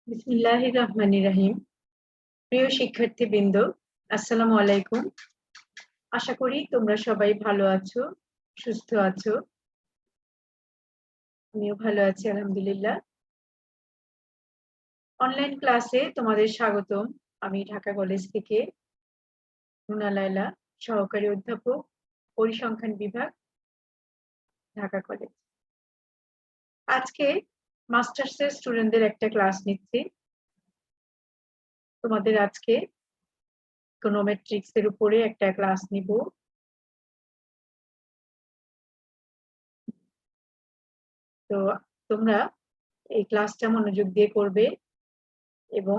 বিসমিল্লাহির রহমানির রহিম। প্রিয় শিক্ষার্থীবৃন্দ, আসসালামু আলাইকুম। আশা করি তোমরা সবাই ভালো আছো, সুস্থ আছো। আমিও ভালো আছি আলহামদুলিল্লাহ। অনলাইন ক্লাসে তোমাদের স্বাগতম। আমি ঢাকা কলেজ থেকে রুনা লায়লা, সহকারী অধ্যাপক, পরিসংখ্যান বিভাগ, ঢাকা কলেজ। আজকে মাস্টার্সের স্টুডেন্টদের একটা ক্লাস নিচ্ছি। তোমাদের আজকে ইকোনোমেট্রিক্স এর উপরে একটা ক্লাস নিব। তো তোমরা এই ক্লাসটা মনোযোগ দিয়ে করবে এবং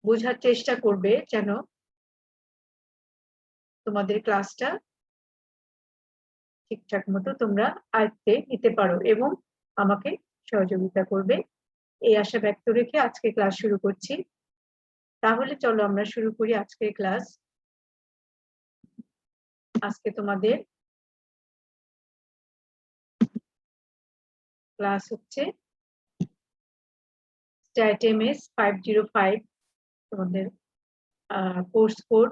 বোঝার চেষ্টা করবে যেন তোমাদের ক্লাসটা ঠিকঠাক মতো তোমরা আয়ত্তে নিতে পারো এবং আমাকে সহযোগিতা করবে, এই আশা ব্যক্ত রেখে আজকে ক্লাস শুরু করছি। তাহলে চলো আমরা শুরু করি আজকের ক্লাস। আজকে তোমাদের ক্লাস হচ্ছে StatMS 505, তোমাদের কোর্স কোড,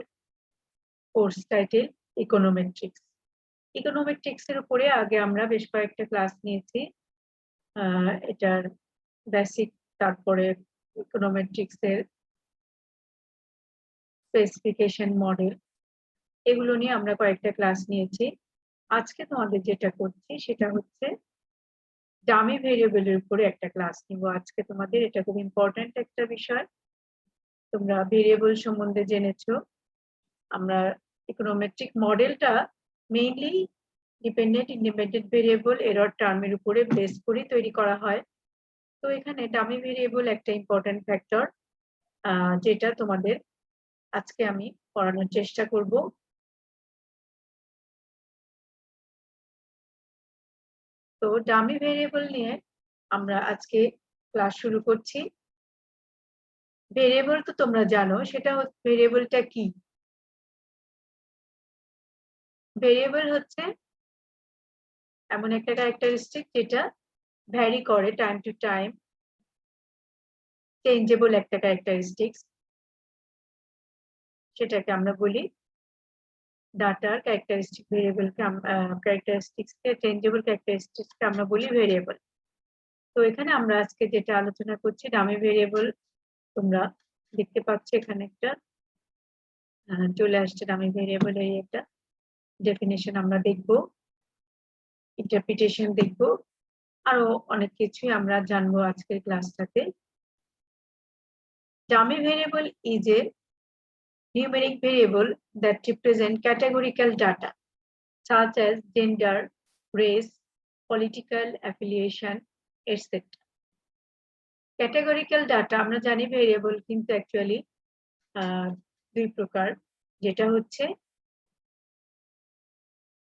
কোর্স টাইটেল ইকোনোমেট্রিক্স। ইকোনোমেট্রিক্স এর উপরে আগে আমরা বেশ কয়েকটা ক্লাস নিয়েছি। এটার বেসিক, তারপরে ইকোনোমেট্রিক্স এর স্পেসিফিকেশন, মডেল, এগুলো নিয়ে আমরা কয়েকটা ক্লাস নিয়েছি। আজকে তোমাদের যেটা করছি সেটা হচ্ছে ডামি ভেরিয়েবলের উপরে একটা ক্লাস নিব আজকে তোমাদের। এটা খুব ইম্পর্টেন্ট একটা বিষয়। তোমরা ভেরিয়েবল সম্বন্ধে জেনেছো। আমরা ইকোনোমেট্রিক মডেলটা mainly dependent independent variable error টার্মের উপরে বেস করে তৈরি করা হয়। তো এখানে ডামি ভেরিয়েবল একটা ইম্পর্টেন্ট ফ্যাক্টর, যেটা তোমাদের আজকে আমি পড়ানোর চেষ্টা করব। তো ডামি ভেরিয়েবল নিয়ে আমরা আজকে ক্লাস শুরু করছি। ভেরিয়েবল তো তোমরা জানো, সেটা ভেরিয়েবলটা কি? ভেরিয়েবল হচ্ছে এমন একটা ক্যারেক্টারিস্টিক যেটা ভ্যারি করে টাইম টু টাইম, চেঞ্জেবল একটা ক্যারেক্টারিস্টিক্স, সেটাকে আমরা বলি ডাটার ক্যারেক্টারিস্টিক ভেরিয়েবলকে, ক্যারেক্টারিস্টিক্সকে, চেঞ্জেবল ক্যারেক্টারিস্টিক্সকে আমরা বলি ভেরিয়েবল। তো এখানে আমরা আজকে যেটা আলোচনা করছি ডামি ভেরিয়েবল, তোমরা দেখতে পাচ্ছ এখানে একটা চলে আসছে ডামি ভেরিয়েবল এর একটা ডেফিনেশন আমরা দেখব, ইন্টারপ্রিটেশন দেখব, আরো অনেক কিছুই আমরা জানবো আজকের ক্লাসটাতে। Dummy variable is a numeric variable that represent categorical data such as gender, race, political affiliation, etc. Categorical data আমরা জানি ভেরিয়েবল কিন্তু অ্যাকচুয়ালি দুই প্রকার, যেটা হচ্ছে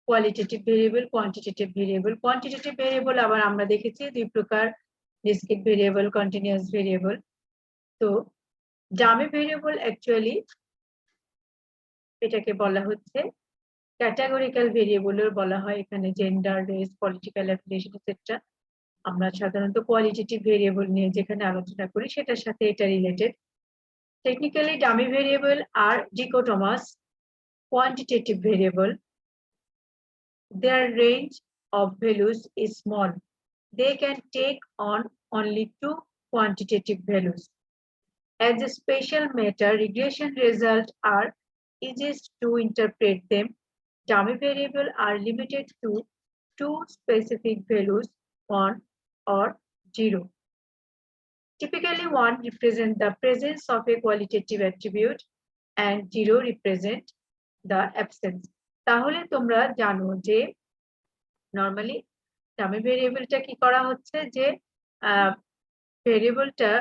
qualitative variable, quantitative variable. Quantitative variable আবার আমরা দেখেছি দুই প্রকার, ডিসক্রিট ভেরিয়েবল, কন্টিনিউয়াস ভেরিয়েবল। তো ডামি ভেরিয়েবল অ্যাকচুয়ালি এটাকে বলা হচ্ছে ক্যাটাগরিক্যাল ভেরিয়েবলও বলা হয়। এখানে gender, race, political affiliation etcetera. আমরা সাধারণত কোয়ালিটেটিভ ভেরিয়েবল নিয়ে যেখানে আলোচনা করি সেটার সাথে এটা related. Technically dummy variable R dichotomous quantitative variable. Their range of values is small. They can take on only two quantitative values. As a special matter, regression results are easiest to interpret them. Dummy variables are limited to two specific values, 1 or 0. Typically, 1 represents the presence of a qualitative attribute and 0 represents the absence. তাহলে তোমরা জানো যে normally dummy ভেরিয়েবলটা কি করা হচ্ছে, যে ভেরিয়েবলটা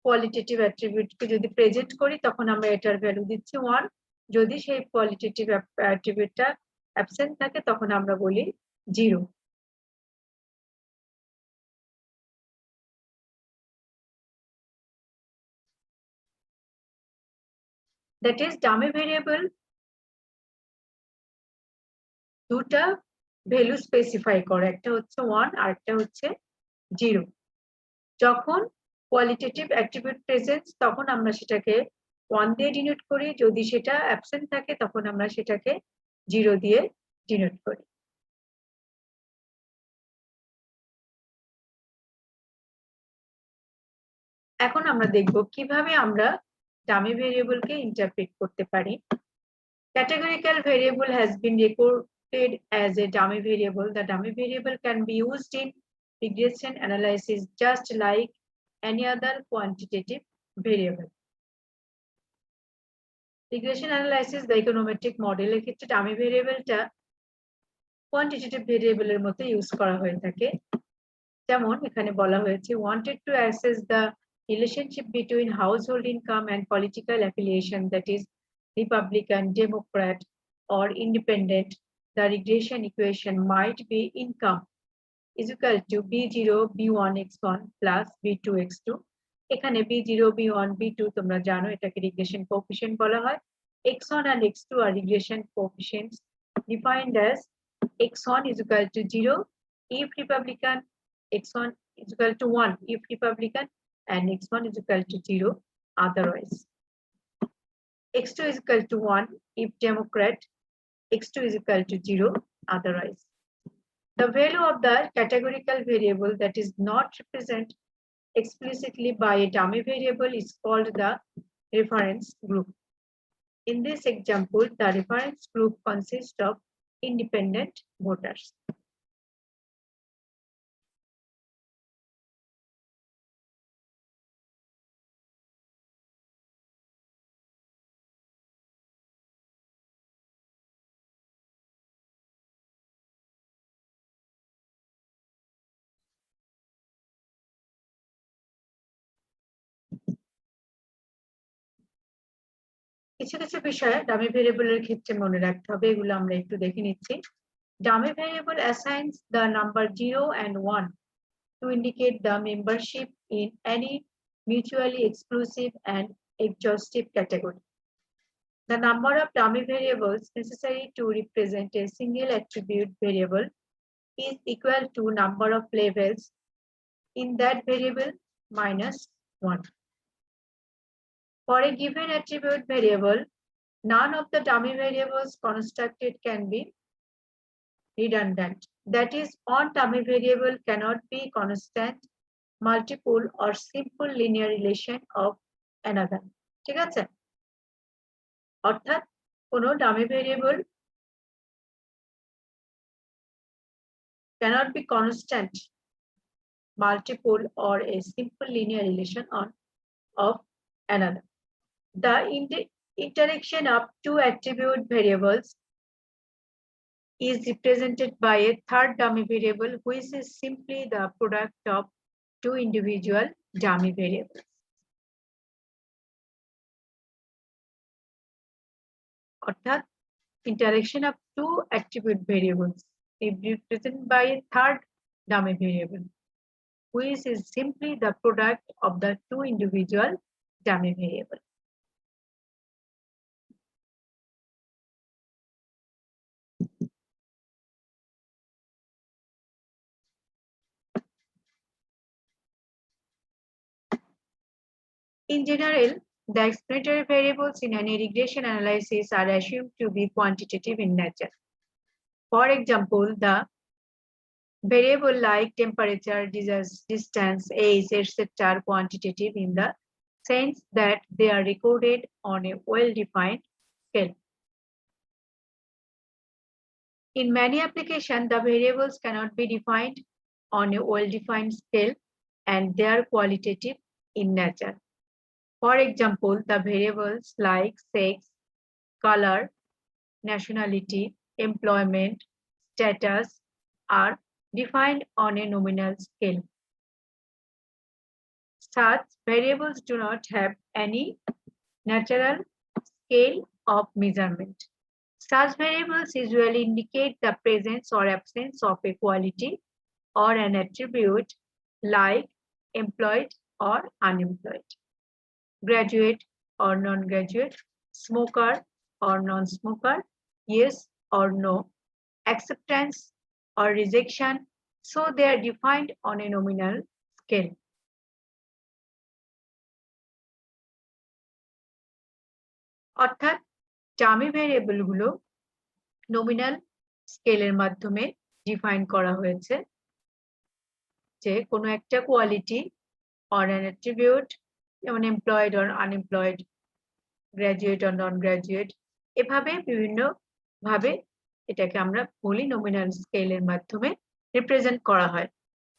qualitative অ্যাট্রিবিউটকে যদি present করি তখন আমরা এটার ভ্যালু দিচ্ছি 1, যদি সেই কোয়ালিটেটিভ অ্যাট্রিবিউটটা অ্যাবসেন্ট থাকে তখন আমরা বলি 0। দ্যাট ইজ ডামি ভেরিয়েবল দুটা ভ্যালু স্পেসিফাই করে, একটা হচ্ছে 1 আর একটা হচ্ছে 0 যখন কোয়ালিটেটিভ অ্যাট্রিবিউট প্রেজেন্স তখন আমরা সেটাকে 1 দিয়ে ডিনোট করি যদি সেটা অ্যাবসেন্ট থাকে তখন আমরা সেটাকে 0 দিয়ে ডিনোট করি এখন আমরা দেখব কিভাবে আমরা ডামি ভেরিয়েবলকে ইন্টারপ্রেট করতে পারি categorical variable has been recorded as a dummy variable the dummy variable can be used in regression analysis just like any other quantitative variable regression analysis বা econometric মডেলের ক্ষেত্রে ডামি ভেরিয়েবলটা কোয়ান্টিটেটিভ ভেরিয়েবলের মতো use করা হয়ে থাকে যেমন এখানে বলা হয়েছে wanted to access the relationship between household income and political affiliation that is Republican, Democrat or independent the regression equation might be income is equal to b0 b1 x1 plus b2 x2 এখানে b0 b1 b2 তোমরা জানো এটাকে regression coefficient বলা হয় x1 and x2 are regression coefficients defined as x1 is equal to 0 if Republican x1 is equal to 1 if Republican and x1 is equal to 0 otherwise x2 is equal to 1 if Democrat x2 is equal to 0 otherwise the value of the categorical variable that is not represented explicitly by a dummy variable is called the reference group. In this example, the reference group consists of independent voters. কিছু কিছু বিষয় dummy ভেরিয়েবলের ক্ষেত্রে মনে রাখতে হবে এগুলো আমরা একটু দেখে নিচ্ছি dummy variable assigns the number 0 and 1 to indicate the membership in any mutually exclusive and exhaustive category. The number of dummy variables necessary to represent a single attribute variable is equal to number of labels in that variable minus 1. For a given attribute variable, none of the dummy variables constructed can be redundant. That is, one dummy variable cannot be constant, multiple, or simple linear relation of another. ঠিক আছে? অর্থাৎ কোনো dummy variable cannot be constant, multiple, or a simple linear relation of another. The interaction of two attribute variables is represented by a third dummy variable, which is simply the product of two individual dummy variables. Orthat, interaction of two attribute variables is represented by a third dummy variable, which is simply the product of the two individual dummy variables. In general, the explanatory variables in any regression analysis are assumed to be quantitative in nature. For example, the variable like temperature, distance, age, etc. are quantitative in the sense that they are recorded on a well-defined scale. In many applications, the variables cannot be defined on a well-defined scale and they are qualitative in nature. For example, the variables like sex, color, nationality, employment, status are defined on a nominal scale. Such variables do not have any natural scale of measurement. Such variables usually indicate the presence or absence of a quality or an attribute like employed or unemployed, graduate or non-graduate, smoker or non-smoker, yes or no, acceptance or rejection, So they are defined on a nominal scale. অর্থাৎ dummy variable গুলো nominal স্কেলের মাধ্যমে define করা হয়েছে, যে কোনো একটা quality or an attribute, যেমন employed or unemployed, graduate or non graduate, এভাবে বিভিন্ন ভাবে এটাকে আমরা বলি নমিনাল স্কেলের মাধ্যমে রিপ্রেজেন্ট করা হয়।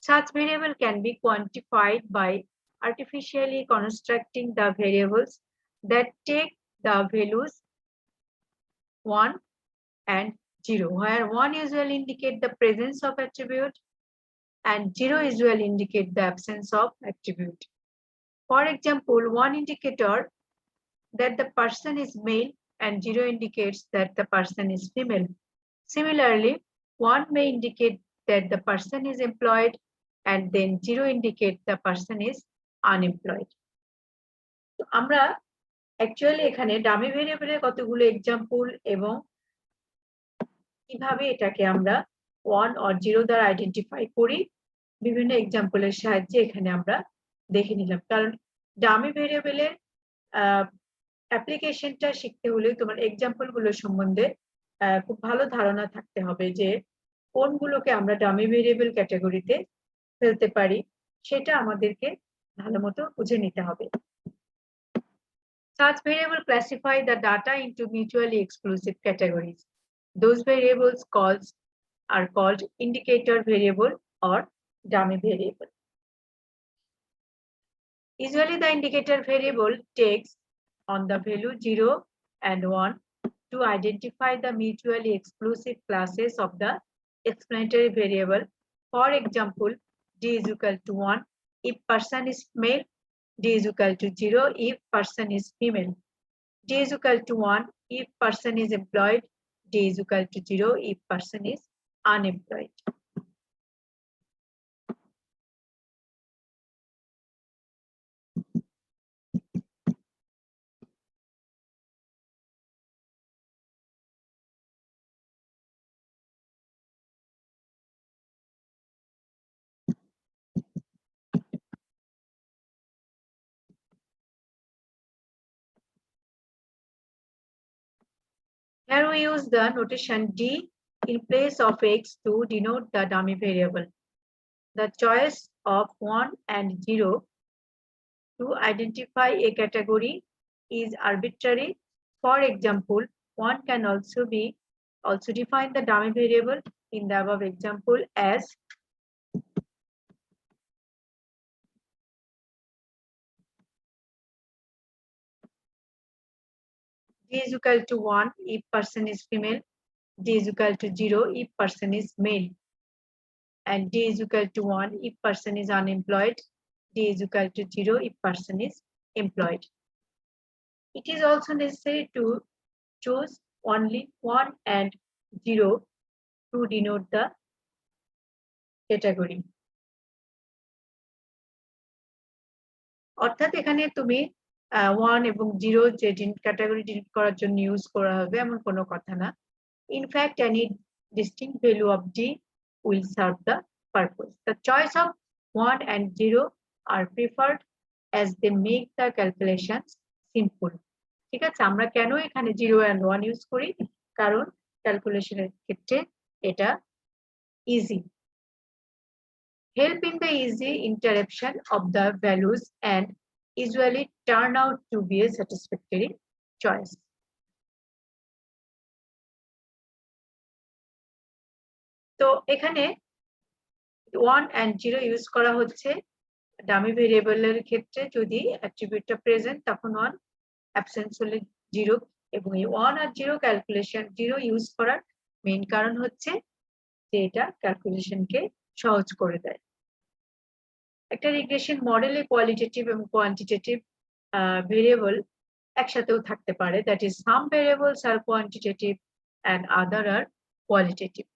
Such variable can be quantified by artificially constructing the variables that take the values 1 and 0, where 1 usually indicate the presence of attribute and 0 usually indicate the absence of attribute. For example, 1 indicator that the person is male and 0 indicates that the person is female. Similarly, 1 may indicate that the person is employed and then 0 indicate the person is unemployed. তো আমরা actually এখানে dummy ভেরিয়েবলের কতগুলো example এবং কিভাবে এটাকে আমরা 1 or 0 দ্বারা আইডেন্টিফাই করি বিভিন্ন এক্সাম্পলের সাহায্যে এখানে আমরা দেখে নিলাম। কারণ ডামি ভেরিয়েবলের অ্যাপ্লিকেশনটা শিখতে হলে তোমার এক্সাম্পল গুলো সম্বন্ধে খুব ভালো ধারণা থাকতে হবে, যে কোনগুলোকে আমরা ডামি ভেরিয়েবল ক্যাটাগরিতে ফেলতে পারি সেটা আমাদেরকে ভালো মতো বুঝে নিতে হবে। Such variables classify the data into mutually exclusive categories. Those variables are called indicator variable or dummy variable. Usually the indicator variable takes on the value 0 and 1 to identify the mutually exclusive classes of the explanatory variable. For example, d is equal to 1 if person is male, d is equal to 0 if person is female, d is equal to 1 if person is employed, d is equal to 0 if person is unemployed. Here we use the notation d in place of x to denote the dummy variable. The choice of 1 and 0 to identify a category is arbitrary. For example, 1 can also define the dummy variable in the above example as d is equal to 1 if person is female, d is equal to 0 if person is male, and d is equal to 1 if person is unemployed, d is equal to 0 if person is employed. It is also necessary to choose only 1 and 0 to denote the category. অর্থাৎ এখানে তুমি 1 এবং 0 যে category denote করার জন্য use করা হবে এমন কোনো কথা না। In fact, any distinct value of d will serve the purpose. The choice of 1 and 0 are preferred as they make the calculations simple. ঠিক আছে, আমরা কেন এখানে 0 and 1 ইউজ করি? কারণ ক্যালকুলেশনের ক্ষেত্রে এটা easy. Help in the easy interruption of the values and usually turn out to be a satisfactory choice. তো এখানে 1 and 0 ইউজ করা হচ্ছে ডামি ভেরিয়েবলের ক্ষেত্রে যদি অ্যাট্রিবিউটটা প্রেজেন্ট তখন 1, অ্যাবসেন্স হলে 0, এবং এই 1 আর 0 ক্যালকুলেশন 0 ইউজ করার মেইন কারণ হচ্ছে যে এটা ক্যালকুলেশনকে সহজ করে দেয়। একটা রিগ্রেশন মডেলে কোয়ালিটেটিভ এবং কোয়ান্টিটেটিভ ভেরিয়েবল একসাথেও থাকতে পারে, that is some variables are quantitative and other are qualitative.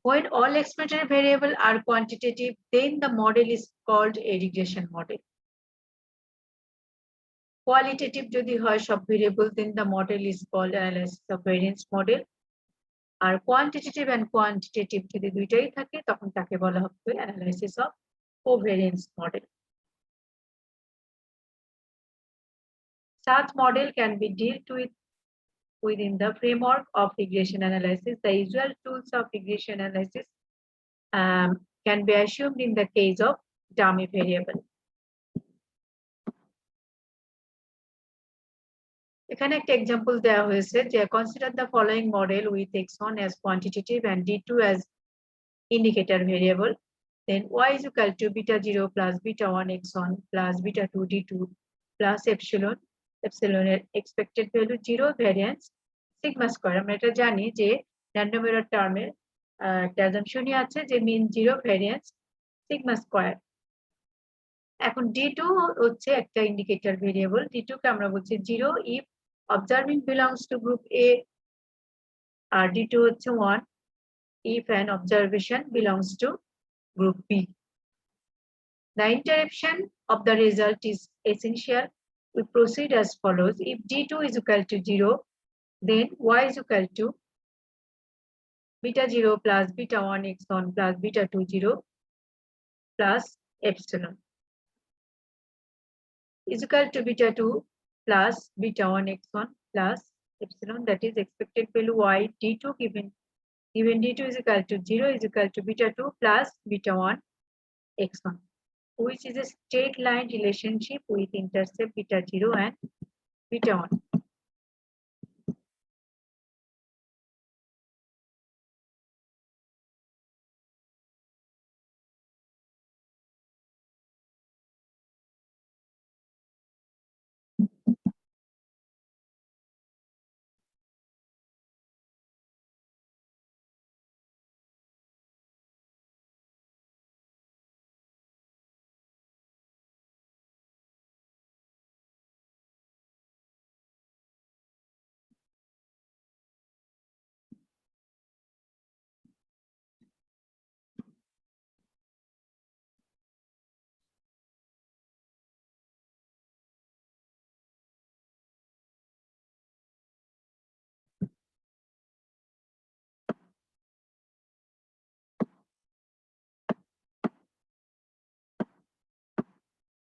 When all explanatory variables are quantitative, then the model is called a regression model. Qualitative যদি হয় সব variable, then the model is called analysis of variance model. আর quantitative and quantitative যদি দুইটাই থাকে তখন তাকে বলা হবে analysis of covariance model. Such model can be dealt with within the framework of regression analysis. The usual tools of regression analysis can be assumed in the case of dummy variable. এখানে একটা example দেওয়া হয়েছে যে consider the following model with x1 as quantitative and d2 as indicator variable. Then y is equal to beta 0 plus beta 1 x1 plus beta 2 d2 plus epsilon. Epsilon এর expected value 0, variance sigma square. আমরা এটা জানি যে random error টার্মের একটা assumption আছে যে mean 0, variance sigma square. এখন d2 হচ্ছে একটা ইন্ডিকেটর ভেরিয়েবল। d2 কে আমরা বলছি 0 if observing belongs to group A, R d2 হচ্ছে 1 if an observation belongs to group B. The interruption of the result is essential. We proceed as follows. If d2 is equal to 0, then y is equal to beta 0 plus beta 1 x1 plus beta 2 0 plus epsilon is equal to beta 2 plus beta 1 x1 plus epsilon, that is expected value y d2 given d2 is equal to 0 is equal to beta 2 plus beta 1 x1, which is a straight line relationship with intercept beta 0 and beta 1.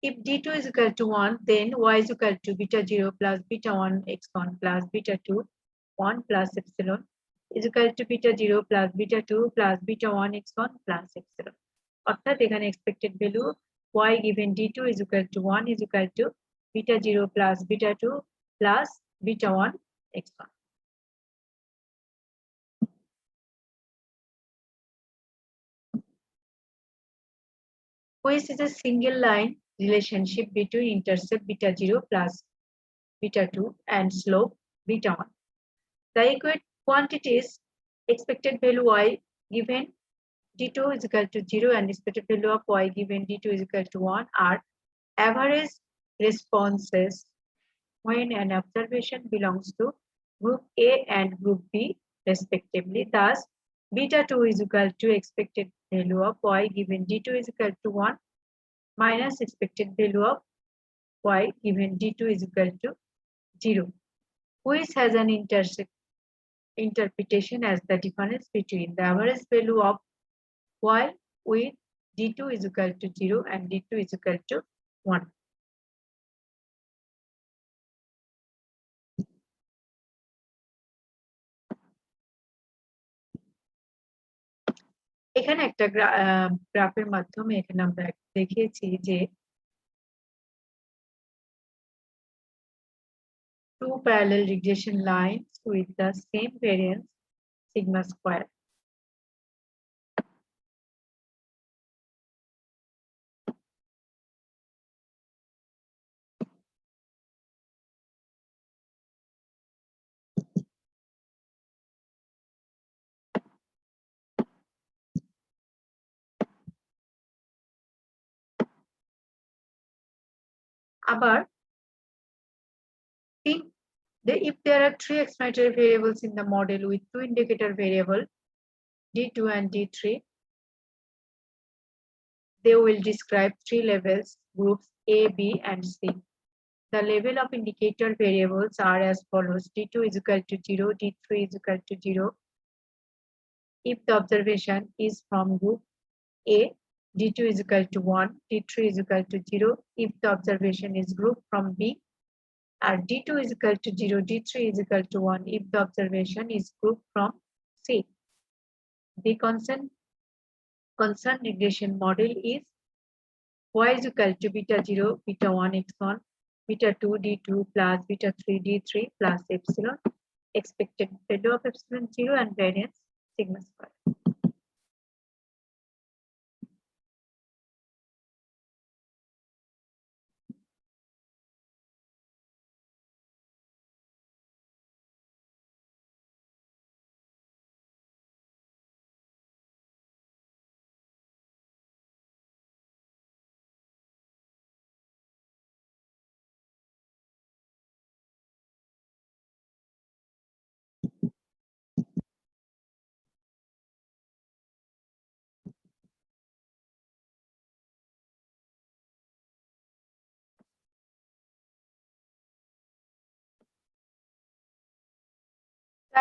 If d2 is equal to 1, then y is equal to beta 0 plus beta 1 x1 plus beta 2 1 plus epsilon is equal to beta 0 plus beta 2 plus beta 1 x1 plus epsilon. অর্থাৎ এখানে expected value y given d2 is equal to 1 is equal to beta 0 plus beta 2 plus beta 1 x1. Which is a single line relationship between intercept beta 0 plus beta 2 and slope beta 1. The equate quantities expected value y given d2 is equal to 0 and expected value of y given d2 is equal to 1 are average responses when an observation belongs to group A and group B respectively. Thus, beta 2 is equal to expected value of y given d2 is equal to 1 minus expected value of y given d2 is equal to 0, which has an interpretation as the difference between the average value of y with d2 is equal to 0 and d2 is equal to 1. এখানে একটা গ্রাফের মাধ্যমে এখানে আমরা দেখিয়েছি যে two parallel regression lines with the same variance sigma square. আবার if there are three explanatory variables in the model with two indicator variable d2 and d3, they will describe three levels groups A, B and C. The label of indicator variables are as follows: D2 is equal to 0, D3 is equal to 0. If the observation is from group A, D2 is equal to 1, D3 is equal to 0. If the observation is group from B, and D2 is equal to 0, D3 is equal to 1 if the observation is group from C. The concerned regression model is y is equal to beta 0, beta 1, x1, beta 2, d2 plus beta 3, d3 plus epsilon, expected value of epsilon 0 and variance sigma square.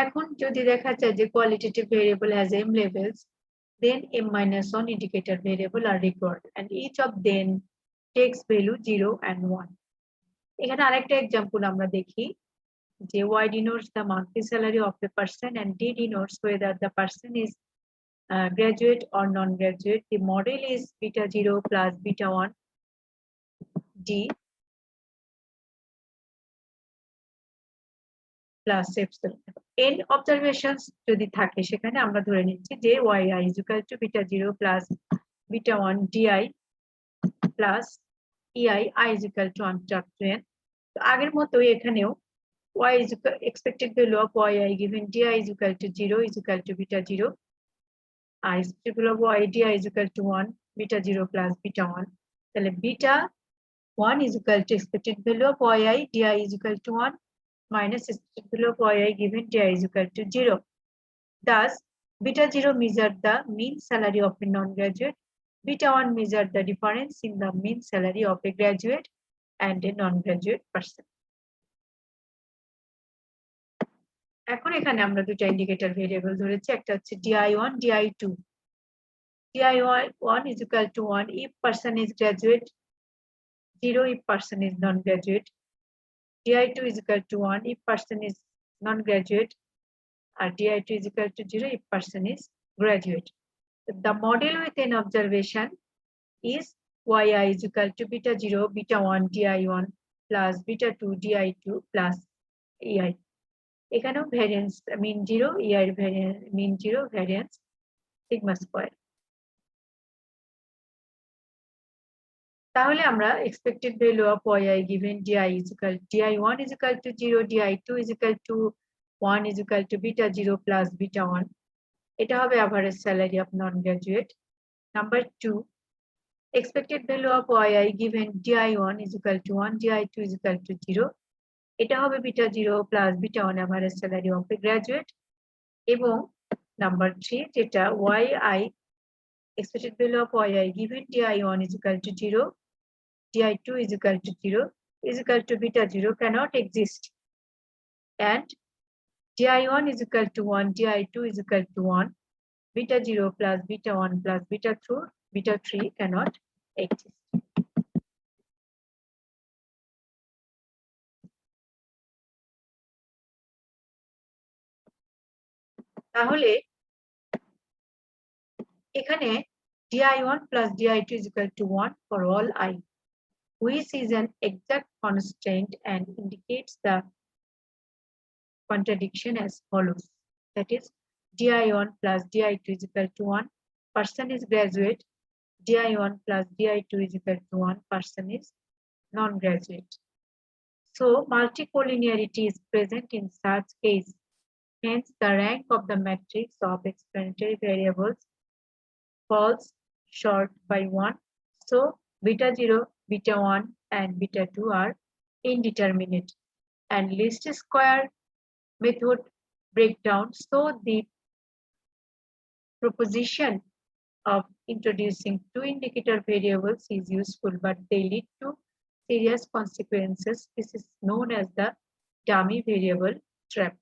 এখন যদি দেখা যায় যে qualitative variable has m labels, then m-1 indicator variable are required and each of them takes value 0 and 1. এখানে আরেকটা example আমরা দেখি যে y denotes the monthly salary of a person and d denotes whether the person is graduate or non-graduate. The model is beta 0 plus beta 1 d plus epsilon. n observations যদি থাকে সেখানে আমরা ধরে নিচ্ছি যে yi is equal to beta 0 plus beta 1 di plus ei I is equal to 1 up to n. তো আগের মতোই এখানেও y is equal expected value of yi given di is equal to 0 is equal to beta 0. Expected value of y di is equal to 1 beta 0 plus beta 1. তাহলে beta 1 is equal to expected value of yi di is equal to 1 minus expected value of yi given di is equal to 0. Thus, beta 0 measures the mean salary of a non-graduate. Beta 1 measures the difference in the mean salary of a graduate and a non-graduate person. এখন এখানে আমরা দুটো indicator variable ধরেছি, একটা হচ্ছে di1 di2. di1 is equal to 1 if person is graduate, 0 if person is non-graduate. di2 is equal to 1 if person is non-graduate, and di2 is equal to 0 if person is graduate. The model with an observation is yi is equal to beta 0 beta 1 di1 plus beta 2 di2 plus ei. এখানেও variance মিন 0, ei এর variance মিন 0, variance sigma square. তাহলে আমরা expected value of yi given di is equal di1 is equal to 0, di2 is equal to 1 is equal to beta 0 plus beta 1. এটা হবে average salary of non-graduate. Number 2, expected value of yi given di1 is equal to 1, di2 is equal to 0. এটা হবে beta 0 plus beta 1 average salary of a graduate. এবং number 3 যেটা yi expected value of yi given di1 is equal to 0, di2 is equal to 0 is equal to beta 0 cannot exist, and di1 is equal to 1, di2 is equal to 1, beta 0 plus beta 1 plus beta 3 cannot exist. তাহলে এখানে di1 plus di2 is equal to 1 for all I, which is an exact constraint and indicates the contradiction as follows. That is, di1 plus di2 is equal to 1, person is graduate, di1 plus di2 is equal to 1, person is non-graduate. So multicollinearity is present in such case. Hence, the rank of the matrix of explanatory variables falls short by 1. So beta 0, beta 1, and beta 2 are indeterminate. And least square method breakdown. So the proposition of introducing two indicator variables is useful, but they lead to serious consequences. This is known as the dummy variable trap.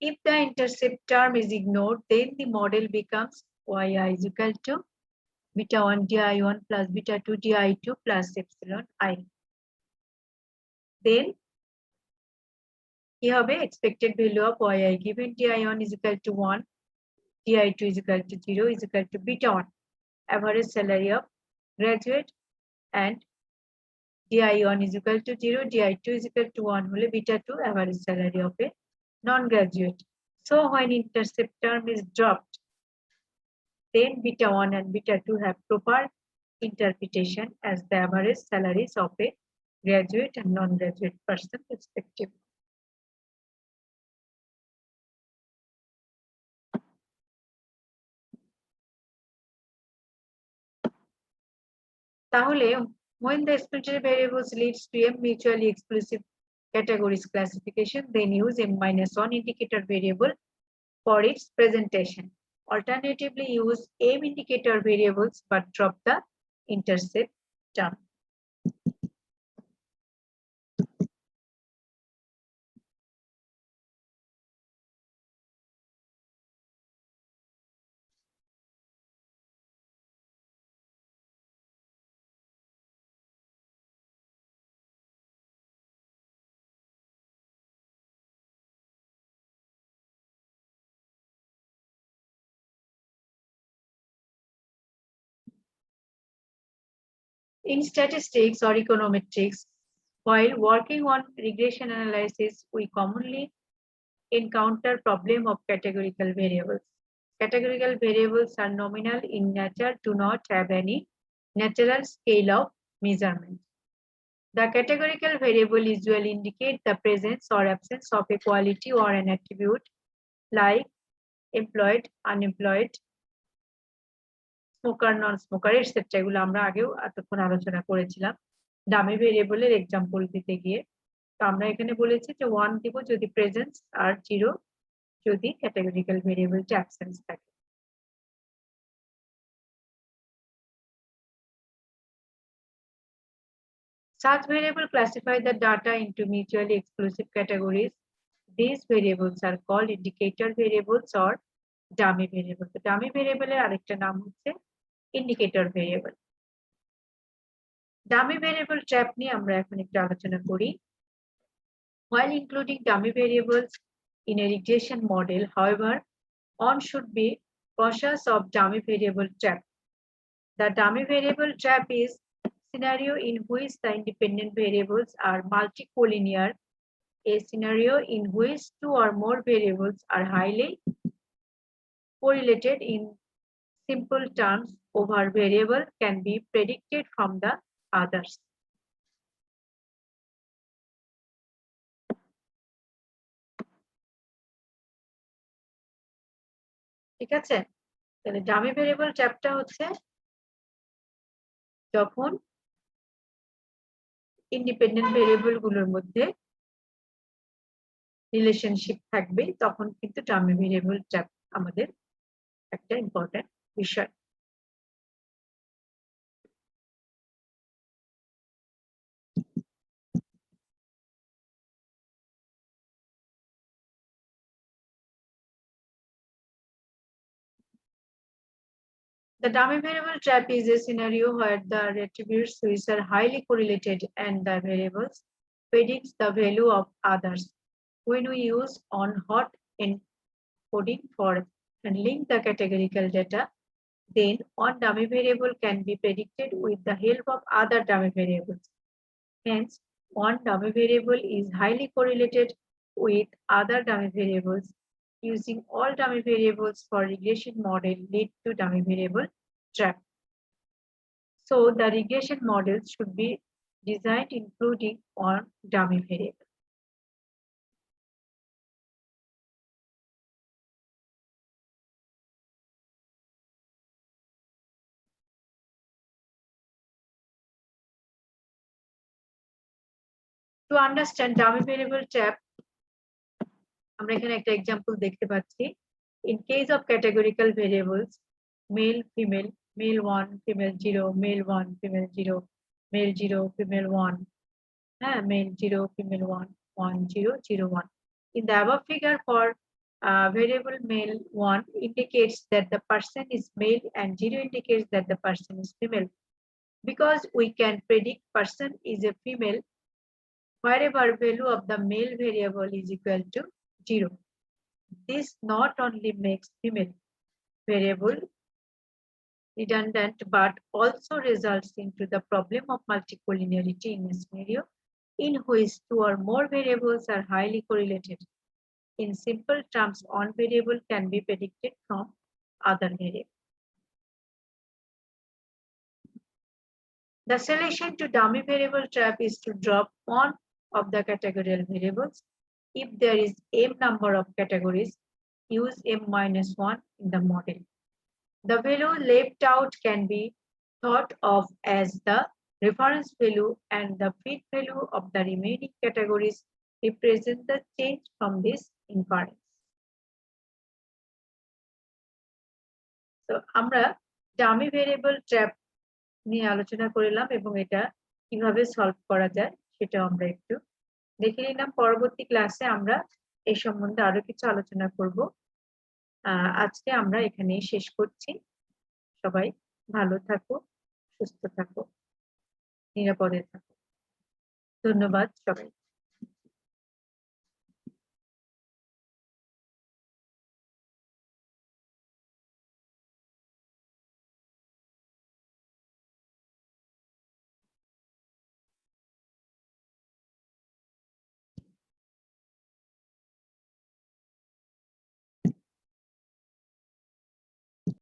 If the intercept term is ignored, then the model becomes yi is equal to beta 1 di1 plus beta 2 di2 plus epsilon I. Then কি হবে expected value of yi given di1 is equal to 1, di2 is equal to 0 is equal to beta 1 average salary of graduate and di1 is equal to 0, di2 is equal to 1 হলে beta 2 average salary of a non-graduate. So when intercept term is dropped, then beta 1 and beta 2 have proper interpretation as the average salaries of a graduate and non-graduate person respectively. তাহলে when the explanatory variables leads to a mutually exclusive categories classification, then use m-1 indicator variable for its presentation. Alternatively, use m indicator variables but drop the intercept term. In statistics or econometrics, while working on regression analysis, we commonly encounter problem of categorical variables. Categorical variables are nominal in nature, do not have any natural scale of measurement. The categorical variable usually indicate the presence or absence of a quality or an attribute like employed, unemployed, smoker non smoker etcetera এগুলো আমরা আগেও এতক্ষণ আলোচনা করেছিলাম dummy ভেরিয়েবলের example দিতে গিয়ে। তো আমরা এখানে বলেছি যে 1 দিব যদি প্রেজেন্স আর 0 যদি ক্যাটাগরিক্যাল ভেরিয়েবলটা অ্যাবসেন্স থাকে। Such variables classify the data into mutually exclusive categories. These variables are called indicator variables or dummy variables. The dummy variable এর আরেকটা নাম হচ্ছে indicator variable. Dummy variable trap নিয়ে আমরা এখন একটু আলোচনা করি। While including dummy variables in a regression model, however, one should be cautious of dummy variable trap. The dummy variable trap is scenario in which the independent variables are multicollinear, a scenario in which two or more variables are highly correlated in simple terms over variable can be predicted from the others. ঠিক আছে, তাহলে dummy variable ট্র্যাপটা হচ্ছে যখন independent variable গুলোর মধ্যে relationship থাকবে তখন কিন্তু ডামি ভেরিয়েবল ট্র্যাপ আমাদের একটা ইম্পর্টেন্ট বিষয়। The dummy variable trap is a scenario where the attributes which are highly correlated and the variables predicts the value of others. When we use on-hot encoding for handling the categorical data, then one dummy variable can be predicted with the help of other dummy variables. Hence, one dummy variable is highly correlated with other dummy variables. Using all dummy variables for regression model lead to dummy variable trap. So the regression models should be designed including one dummy variable. To understand dummy variable trap, আমরা এখানে একটা example দেখতে পাচ্ছি। In case of categorical variables, male, female, male 1, female 0, male 1, female 0, male 0, female 1, male 0, female 1, 1, 0, 0, 1. In the above figure for variable male 1 indicates that the person is male and 0 indicates that the person is female. Because we can predict person is a female wherever value of the male variable is equal to 0. This not only makes female variable redundant but also results into the problem of multicollinearity in a scenario in which two or more variables are highly correlated. In simple terms, one variable can be predicted from other variable. The solution to dummy variable trap is to drop one of the categorical variables. If there is m number of categories, use m-1 in the model. The value left out can be thought of as the reference value, and the fit value of the remaining categories represent the change from this inference. So, আমরা dummy variable trap নিয়ে আলোচনা করলাম এবং এটা কিভাবে solve করা যায় সেটা আমরা একটু দেখে নিলাম। পরবর্তী ক্লাসে আমরা এই সম্বন্ধে আরো কিছু আলোচনা করব। আজকে আমরা এখানেই শেষ করছি। সবাই ভালো থাকো, সুস্থ থাকো, নিরাপদে থাকো। ধন্যবাদ সবাই।